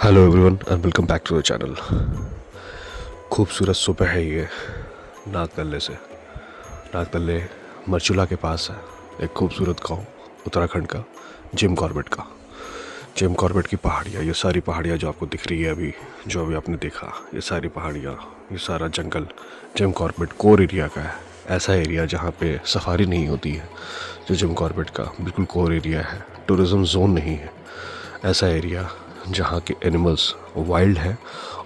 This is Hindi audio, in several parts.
Hello everyone and welcome back to the channel. खूबसूरत सुबह है ये नागदल्ले से। नागदल्ले मरचुला के पास है एक खूबसूरत गांव उत्तराखंड का, जिम कॉर्बेट का। जिम कॉर्बेट की पहाड़ियाँ, ये सारी पहाड़ियाँ जो आपको दिख रही है अभी, जो अभी आपने देखा, ये सारी पहाड़ियाँ, ये सारा जंगल जिम कॉर्बेट कोर एरिया का है। ऐसा एरिया जहाँ पे सफारी नहीं होती है, जो जिम कॉर्बेट का बिल्कुल कोर एरिया है। टूरिज़्म जोन नहीं है। ऐसा एरिया जहाँ के एनिमल्स वाइल्ड है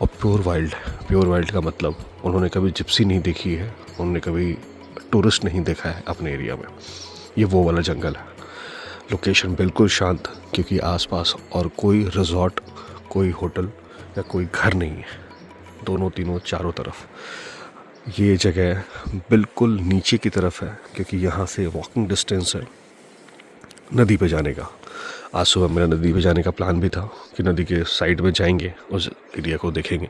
और प्योर वाइल्ड है। प्योर वाइल्ड का मतलब उन्होंने कभी जिप्सी नहीं देखी है, उन्होंने कभी टूरिस्ट नहीं देखा है अपने एरिया में। ये वो वाला जंगल है। लोकेशन बिल्कुल शांत, क्योंकि आसपास और कोई रिजॉर्ट, कोई होटल या कोई घर नहीं है। दोनों तीनों चारों तरफ ये जगह बिल्कुल नीचे की तरफ है, क्योंकि यहाँ से वॉकिंग डिस्टेंस है नदी पे जाने का। आज सुबह मेरा नदी पे जाने का प्लान भी था कि नदी के साइड में जाएंगे, उस एरिया को देखेंगे,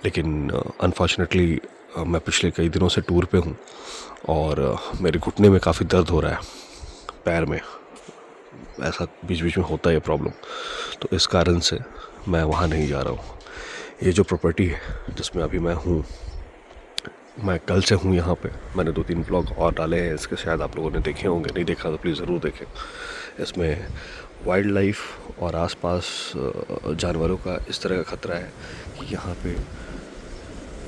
लेकिन अनफॉर्चुनेटली मैं पिछले कई दिनों से टूर पे हूँ और मेरे घुटने में काफ़ी दर्द हो रहा है, पैर में। ऐसा बीच बीच में होता है प्रॉब्लम, तो इस कारण से मैं वहाँ नहीं जा रहा हूँ। ये जो प्रॉपर्टी है जिसमें अभी मैं हूँ, मैं कल से हूँ यहाँ पे। मैंने 2-3 ब्लॉग और डाले हैं इसके, शायद आप लोगों ने देखे होंगे, नहीं देखा तो प्लीज़ ज़रूर देखें। इसमें वाइल्ड लाइफ और आसपास जानवरों का इस तरह का खतरा है कि यहाँ पे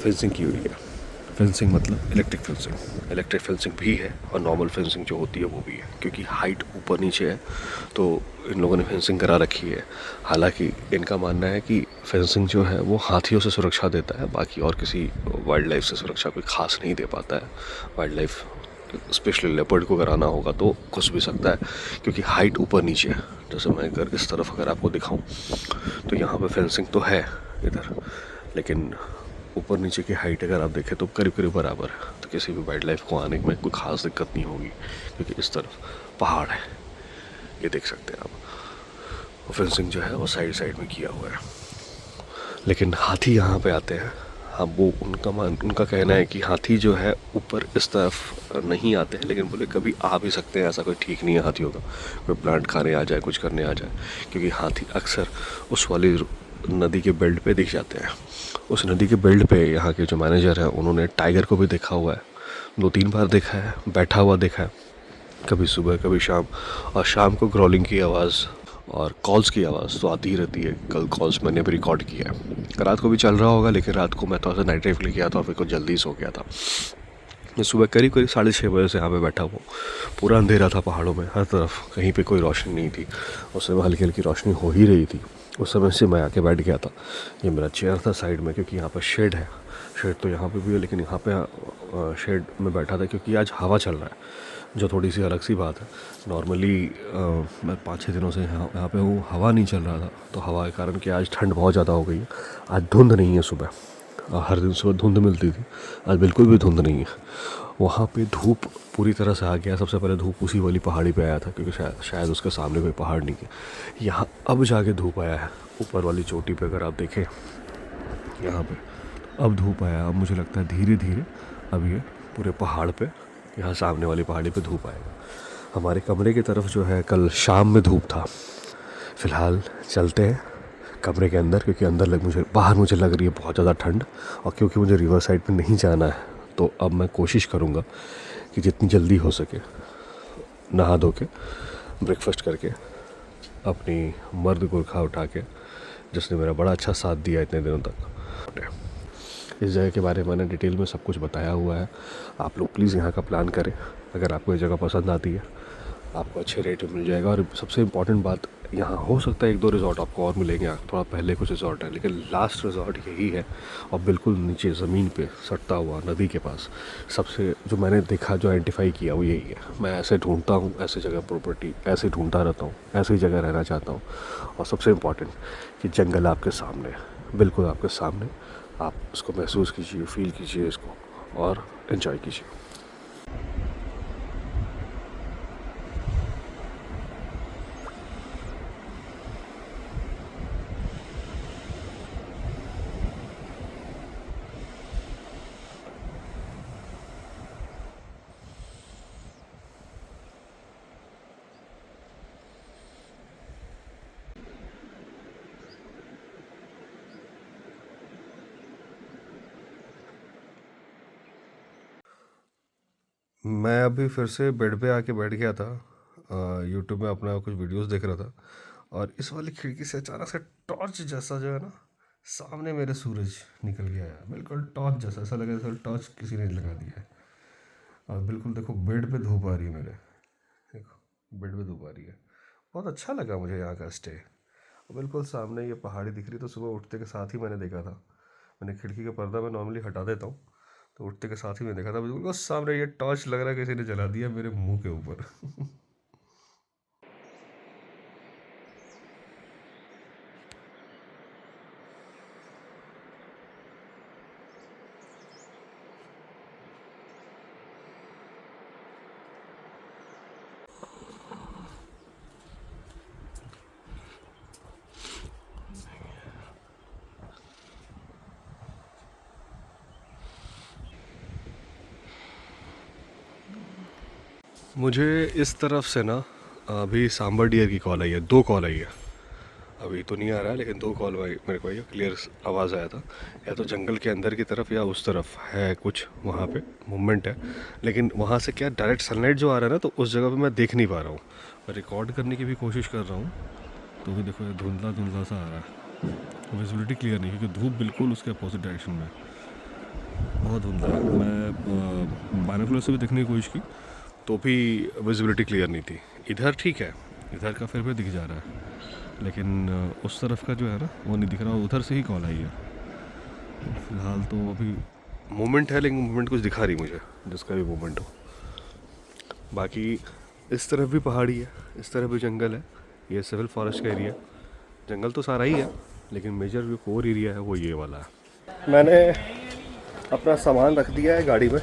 फेंसिंग की हुई है। फेंसिंग मतलब इलेक्ट्रिक फेंसिंग भी है और नॉर्मल फेंसिंग जो होती है वो भी है, क्योंकि हाइट ऊपर नीचे है तो इन लोगों ने फेंसिंग करा रखी है। हालांकि इनका मानना है कि फेंसिंग जो है वो हाथियों से सुरक्षा देता है, बाकी और किसी वाइल्ड लाइफ से सुरक्षा कोई खास नहीं दे पाता है। वाइल्ड लाइफ स्पेशली लेपर्ड को कराना होगा तो घुस भी सकता है, क्योंकि हाइट ऊपर नीचे है। जैसे मैं अगर इस तरफ अगर आपको दिखाऊं तो यहाँ पे फेंसिंग तो है इधर, लेकिन ऊपर नीचे की हाइट अगर आप देखें तो करीब करीब बराबर है। तो किसी भी वाइल्ड लाइफ को आने में कोई खास दिक्कत नहीं होगी, क्योंकि इस तरफ पहाड़ है, ये देख सकते हैं आप। फेंसिंग जो है वो साइड साइड में किया हुआ है, लेकिन हाथी यहाँ पे आते हैं। हाँ, वो उनका कहना है कि हाथी जो है ऊपर इस तरफ नहीं आते हैं, लेकिन बोले कभी आ भी सकते हैं, ऐसा कोई ठीक नहीं है हाथियों का। कोई प्लांट खाने आ जाए, कुछ करने आ जाए, क्योंकि हाथी अक्सर उस वाली नदी के बेल्ट पे दिख जाते हैं। उस नदी के बेल्ट पे यहाँ के जो मैनेजर हैं उन्होंने टाइगर को भी देखा हुआ है, 2-3 बार देखा है, बैठा हुआ देखा है, कभी सुबह कभी शाम। और शाम को ग्रोलिंग की आवाज़ और कॉल्स की आवाज़ तो आती ही रहती है। कल कॉल्स मैंने भी रिकॉर्ड किया है। रात को भी चल रहा होगा, लेकिन रात को मैं थोड़ा सा नाइट ड्राइव के लिए गया था, फिर कुछ जल्दी सो गया था। मैं सुबह करीब करीब 6:30 बजे से यहाँ पे बैठा हुआ। पूरा अंधेरा था पहाड़ों में, हर तरफ कहीं पे कोई रोशनी नहीं थी। उस समय हल्की हल्की रोशनी हो ही रही थी। उस समय से मैं आके बैठ गया था। ये मेरा चेयर था साइड में, क्योंकि यहाँ पर शेड है। शेड तो यहाँ पे भी है, लेकिन यहाँ पे शेड में बैठा था क्योंकि आज हवा चल रहा है, जो थोड़ी सी अलग सी बात है। नॉर्मली मैं 5-6 दिनों से यहाँ पे हूँ, हवा नहीं चल रहा था, तो हवा के कारण कि आज ठंड बहुत ज़्यादा हो गई है। आज धुंध नहीं है सुबह, हर दिन सुबह धुंध मिलती थी, आज बिल्कुल भी धुंध नहीं है। वहाँ पे धूप पूरी तरह से आ गया। सबसे पहले धूप उसी वाली पहाड़ी पे आया था, क्योंकि शायद उसके सामने कोई पहाड़ नहीं है। यहाँ अब जाके धूप आया है ऊपर वाली चोटी पे। अगर आप देखें यहाँ पे अब धूप आया। अब मुझे लगता है धीरे धीरे अब ये पूरे पहाड़ पे, यहाँ सामने वाली पहाड़ी पे धूप आएगा। हमारे कमरे की तरफ जो है कल शाम में धूप था। फ़िलहाल चलते हैं कमरे के अंदर, क्योंकि बाहर मुझे लग रही है बहुत ज़्यादा ठंड। और क्योंकि मुझे रिवर साइड पे नहीं जाना है, तो अब मैं कोशिश करूँगा कि जितनी जल्दी हो सके नहा धो के ब्रेकफास्ट करके अपनी मर्द गुरखा उठा के, जिसने मेरा बड़ा अच्छा साथ दिया इतने दिनों तक। इस जगह के बारे में मैंने डिटेल में सब कुछ बताया हुआ है। आप लोग प्लीज़ यहाँ का प्लान करें। अगर आपको ये जगह पसंद आती है, आपको अच्छे रेट में मिल जाएगा। और सबसे इम्पॉर्टेंट बात, यहाँ हो सकता है 1-2 रिज़ॉर्ट आपको और मिलेंगे, थोड़ा पहले कुछ रिज़ॉर्ट है, लेकिन लास्ट रिज़ॉर्ट यही है। और बिल्कुल नीचे ज़मीन पे सटता हुआ नदी के पास सबसे जो मैंने देखा, जो आइडेंटिफाई किया, वो यही है। मैं ऐसे ढूंढता हूँ, ऐसे जगह प्रॉपर्टी ऐसे ढूंढता रहता हूँ, ऐसी जगह रहना चाहता हूँ। और सबसे इम्पॉर्टेंट कि जंगल आपके सामने है, बिल्कुल आपके सामने। आप इसको महसूस कीजिए, फील कीजिए इसको और एंजॉय कीजिए। मैं अभी फिर से बेड पे आके बैठ गया था, यूट्यूब में अपना कुछ वीडियोस देख रहा था, और इस वाली खिड़की से अचानक से टॉर्च जैसा जो है ना, सामने मेरे सूरज निकल गया है, बिल्कुल टॉर्च जैसा, ऐसा लगा जैसे टॉर्च किसी ने लगा दिया है। और बिल्कुल देखो बेड पे धूप आ रही है मेरे, देखो बेड पे धूप आ रही है। बहुत अच्छा लगा मुझे यहाँ का स्टे। और बिल्कुल सामने ये पहाड़ी दिख रही, तो सुबह उठते के साथ ही मैंने देखा था। मैंने खिड़की का पर्दा मैं नॉर्मली हटा देता हूँ, तो उठते के साथ ही मैंने देखा था बिल्कुल सामने ये टॉर्च लग रहा है किसी ने जला दिया मेरे मुंह के ऊपर। मुझे इस तरफ से ना अभी सांबर डियर की कॉल आई है, 2 कॉल आई है। अभी तो नहीं आ रहा है, लेकिन 2 कॉल आई मेरे को, ये क्लियर आवाज़ आया था। या तो जंगल के अंदर की तरफ या उस तरफ है कुछ, वहाँ पे मूवमेंट है। लेकिन वहाँ से क्या डायरेक्ट सनलाइट जो आ रहा है ना, तो उस जगह पे मैं देख नहीं पा रहा हूँ। मैं रिकॉर्ड करने की भी कोशिश कर रहा हूँ, तो भी देखो ये धुंधला धुंधला सा आ रहा है, विजिबिलिटी क्लियर नहीं, क्योंकि धूप बिल्कुल उसके अपोजिट डायरेक्शन में है। बहुत धुंधला है। मैं बाइनोकुलर से भी देखने की कोशिश की, तो भी विजिबिलिटी क्लियर नहीं थी। इधर ठीक है, इधर का फिर भी दिख जा रहा है, लेकिन उस तरफ का जो है ना वो नहीं दिख रहा। उधर से ही कॉल आई है। फिलहाल तो अभी मूवमेंट है, लेकिन मूवमेंट कुछ दिखा रही मुझे, जिसका भी मूवमेंट हो। बाकी इस तरफ भी पहाड़ी है, इस तरफ भी जंगल है। ये सिविल फॉरेस्ट का एरिया। जंगल तो सारा ही है, लेकिन मेजर जो कोर एरिया है वो ये वाला है। मैंने अपना सामान रख दिया है गाड़ी में,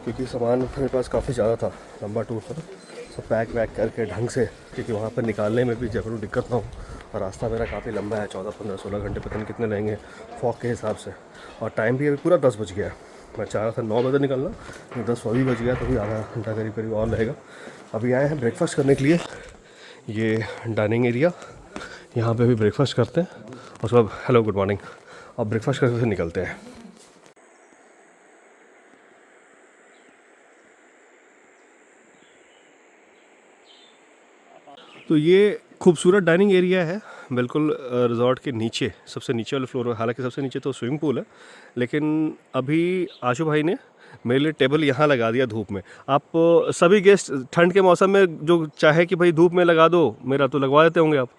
क्योंकि सामान मेरे पास काफ़ी ज़्यादा था। लंबा टूर था, सब पैक वैक करके ढंग से, क्योंकि वहाँ पर निकालने में भी जरूर दिक्कत ना हो। और रास्ता मेरा काफ़ी लंबा है, 14, 15, 16 घंटे पता नहीं कितने लगेंगे फॉग के हिसाब से। और टाइम भी अभी पूरा 10 बज गया है। मैं चाह रहा था 9 बजे निकलना, 10 अभी बज गया, तो भी आधा घंटा करीब करीब और रहेगा। अभी आए हैं ब्रेकफास्ट करने के लिए, ये डाइनिंग एरिया, यहाँ पे भी ब्रेकफास्ट करते हैं। और उसके बाद हेलो गुड मॉर्निंग, अब ब्रेकफास्ट करके फिर निकलते हैं। तो ये खूबसूरत डाइनिंग एरिया है, बिल्कुल रिजॉर्ट के नीचे, सबसे नीचे वाले फ्लोर में। हालांकि सबसे नीचे तो स्विमिंग पूल है, लेकिन अभी आशु भाई ने मेरे लिए टेबल यहाँ लगा दिया धूप में। आप सभी गेस्ट ठंड के मौसम में जो चाहे कि भाई धूप में लगा दो, मेरा तो लगवा देते होंगे आप,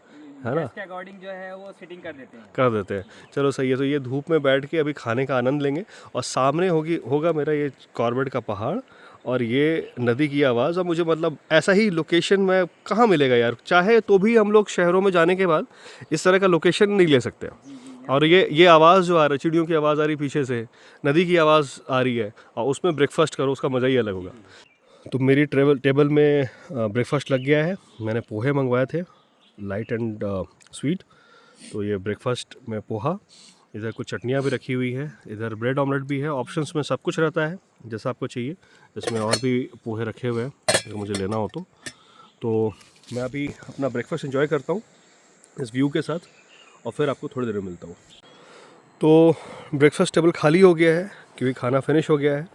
है ना? इसके अकॉर्डिंग जो है वो सेटिंग कर देते हैं। कर देते हैं, चलो सही है। तो ये धूप में बैठ के अभी खाने का आनंद लेंगे, और सामने होगा मेरा ये कॉर्बेट का पहाड़, और ये नदी की आवाज़। और मुझे मतलब ऐसा ही लोकेशन में कहाँ मिलेगा यार, चाहे तो भी हम लोग शहरों में जाने के बाद इस तरह का लोकेशन नहीं ले सकते। और ये आवाज़ जो आ रही है, चिड़ियों की आवाज़ आ रही पीछे से, नदी की आवाज़ आ रही है, और उसमें ब्रेकफास्ट करो, उसका मज़ा ही अलग होगा। तो मेरी टेबल में ब्रेकफास्ट लग गया है। मैंने पोहे मंगवाए थे, लाइट एंड स्वीट। तो ये ब्रेकफास्ट में पोहा, इधर कुछ चटनियाँ भी रखी हुई है, इधर ब्रेड ऑमलेट भी है। ऑप्शंस में सब कुछ रहता है जैसा आपको चाहिए। इसमें और भी पोहे रखे हुए हैं अगर मुझे लेना हो तो मैं अभी अपना ब्रेकफास्ट एंजॉय करता हूँ इस व्यू के साथ, और फिर आपको थोड़ी देर में मिलता हूँ। तो ब्रेकफास्ट टेबल खाली हो गया है, क्योंकि खाना फिनिश हो गया है।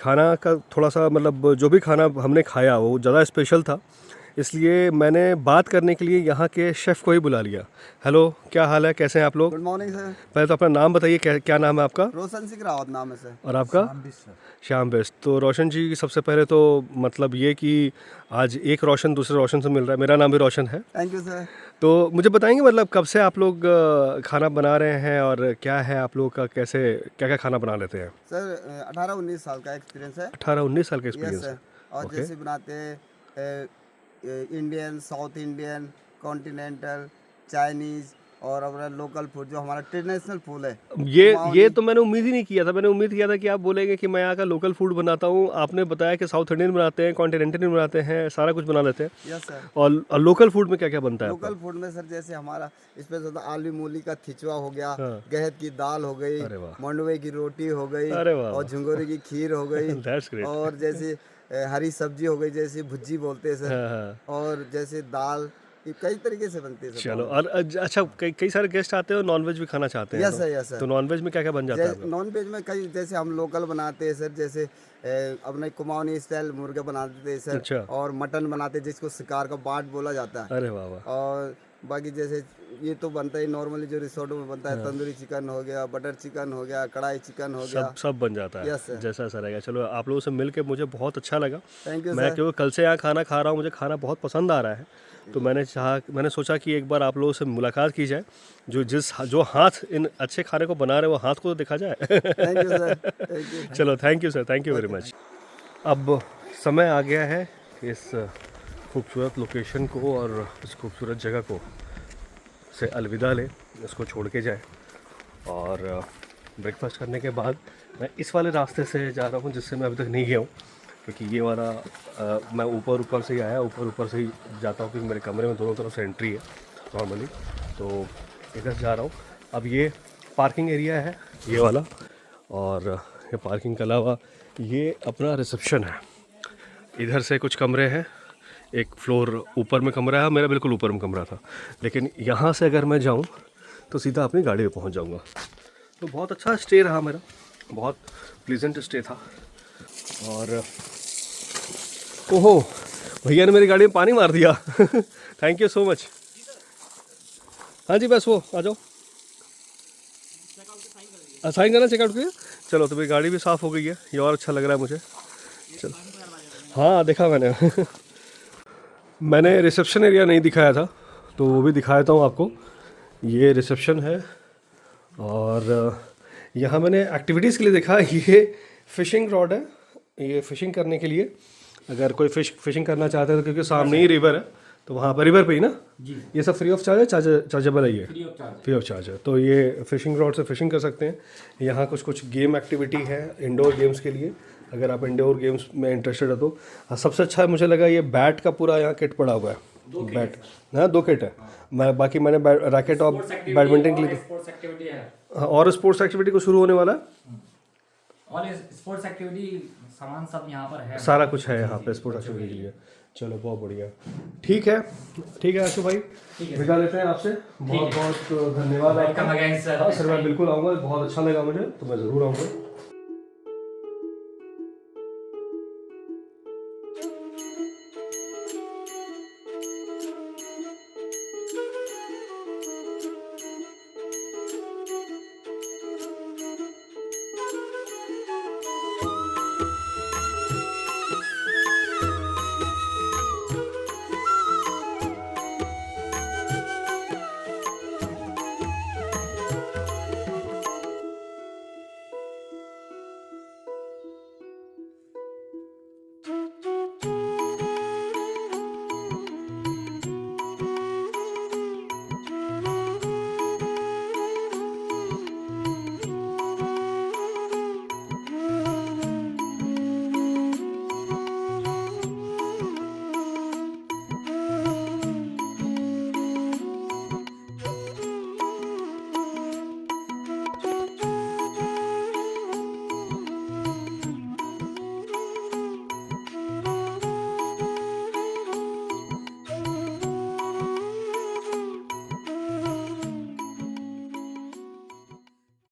खाना का थोड़ा सा मतलब, जो भी खाना हमने खाया वो ज़्यादा स्पेशल था, इसलिए मैंने बात करने के लिए यहाँ के शेफ़ को ही बुला लिया। हेलो, क्या हाल है, कैसे हैं आप लोग? Good morning sir. पहले तो अपना नाम बताइए, क्या नाम है आपका? रोशन सिंह रावत नाम है सर। और आपका? श्याम बेस्ट। तो रोशन जी, सबसे पहले तो मतलब ये कि आज एक रोशन दूसरे रोशन से मिल रहा है। मेरा नाम भी रोशन है। Thank you sir. तो मुझे बताएंगे मतलब कब से आप लोग खाना बना रहे हैं, और क्या है आप लोग का, कैसे क्या क्या खाना बना लेते हैं? सर 18-19 साल का एक्सपीरियंस है। 18-19 साल का यस एक्सपीरियंस सर। है। और ओके। जैसे बनाते हैं Indian, south Indian, continental, Chinese, और अपना लोकल फूड जो हमारा ट्रेडिशनल फूड है। ये तो मैंने उम्मीद ही नहीं किया था। मैंने उम्मीद किया था कि आप बोलेंगे कि मैं यहाँ का लोकल फूड बनाता हूँ। आपने बताया कि साउथ इंडियन बनाते हैं, कॉन्टिनेंटल बनाते हैं, सारा कुछ बना लेते हैं। Yes sir. और लोकल फूड में क्या क्या बनता है लोकल फूड में सर जैसे हमारा स्पेशल होता है आलू मूली का खिचवा हो गया, हाँ। गहत की दाल हो गई, अरे वाह। मंडुवे की रोटी हो गई, अरे वाह और झुंगोरी की खीर हो गई। That's great. और जैसे हरी सब्जी हो गई, जैसे भुज्जी बोलते हैं हाँ सर। हाँ। और जैसे दाल ये कई तरीके से बनती है सर। चलो, और अच्छा कई सारे गेस्ट आते हैं और नॉनवेज भी खाना चाहते हैं। यस सर, यस तो सर। नॉनवेज में क्या क्या बन जाता है आपका? नॉन वेज में कई, जैसे हम लोकल बनाते हैं सर, जैसे अपने कुमाऊनी स्टाइल मुर्गा बनाते हैं सर। अच्छा। और मटन बनाते हैं जिसको शिकार का बाट बोला जाता है। अरे वाह वाह। और बाकी जैसे ये तो बनता ही नॉर्मली जो रिसोर्ट में बनता है, तंदूरी चिकन हो गया, बटर चिकन हो गया, कढ़ाई चिकन हो गया। सब बन जाता है। Yes sir. जैसा ऐसा रहेगा। चलो, आप लोगों से मिल के मुझे बहुत अच्छा लगा। थैंक यू मैं सर। क्योंकि कल से यहाँ खाना खा रहा हूँ, मुझे खाना बहुत पसंद आ रहा है, तो मैंने सोचा कि एक बार आप लोगों से मुलाकात की जाए। जो हाथ इन अच्छे खाने को बना रहे, वो हाथ को तो देखा जाए। Thank you sir, thank you. चलो, thank you sir, thank you very much. अब समय आ गया है इस खूबसूरत लोकेशन को और इस खूबसूरत जगह को से अलविदा ले, इसको छोड़ के जाए। और ब्रेकफास्ट करने के बाद मैं इस वाले रास्ते से जा रहा हूँ जिससे मैं अभी तक नहीं गया हूँ, क्योंकि ये वाला मैं ऊपर से ही आया, ऊपर से ही जाता हूँ, क्योंकि मेरे कमरे में दोनों तरफ से एंट्री है नॉर्मली, तो इधर जा रहा हूँ। अब ये पार्किंग एरिया है ये वाला, और ये पार्किंग के अलावा ये अपना रिसेप्शन है। इधर से कुछ कमरे हैं, एक फ्लोर ऊपर में कमरा है, मेरा बिल्कुल ऊपर में कमरा था, लेकिन यहाँ से अगर मैं जाऊँ तो सीधा अपनी गाड़ी पे पहुँच जाऊँगा। तो बहुत अच्छा स्टे रहा मेरा, बहुत प्लीजेंट स्टे था। और ओहो, भैया ने मेरी गाड़ी में पानी मार दिया। Thank you so much. हाँ जी, बस वो आ जाओ, साइन करना, चेकआउट किया। चलो, तो मेरी गाड़ी भी साफ़ हो गई है, ये और अच्छा लग रहा है मुझे। चलो, हाँ देखा मैंने। मैंने रिसेप्शन एरिया नहीं दिखाया था, तो वो भी दिखा देता हूँ आपको। ये रिसेप्शन है, और यहाँ मैंने एक्टिविटीज़ के लिए देखा, ये फ़िशिंग रॉड है, ये फ़िशिंग करने के लिए अगर कोई फिशिंग करना चाहता है, तो क्योंकि सामने ही रिवर है, तो वहाँ पर रिवर पे ही ना जी, ये सब फ्री ऑफ चार्ज है, चार्जेबल है, ये फ्री ऑफ चार्ज है। तो ये फ़िशिंग रॉड से फ़िशिंग कर सकते हैं। यहाँ कुछ गेम एक्टिविटी है इंडोर गेम्स के लिए, अगर आप इंडोर गेम्स में इंटरेस्टेड है तो। सबसे अच्छा मुझे लगा ये बैट का पूरा यहाँ किट पड़ा हुआ है, बैट, हाँ 2 किट है। बाकी मैंने रैकेट और बैडमिंटन के लिए, स्पोर्ट्स एक्टिविटी है, और स्पोर्ट्स एक्टिविटी को शुरू होने वाला है। ऑल स्पोर्ट्स एक्टिविटी सामान सब यहाँ पर है, सारा कुछ है यहाँ पे स्पोर्ट्स एक्टिविटी के लिए। चलो, बहुत बढ़िया, ठीक है आशु भाई, विदा लेते हैं आपसे। बहुत बहुत धन्यवाद आपका। सर। हाँ सर, मैं बिल्कुल आऊँगा, बहुत अच्छा लगा मुझे, तो मैं ज़रूर आऊँगा।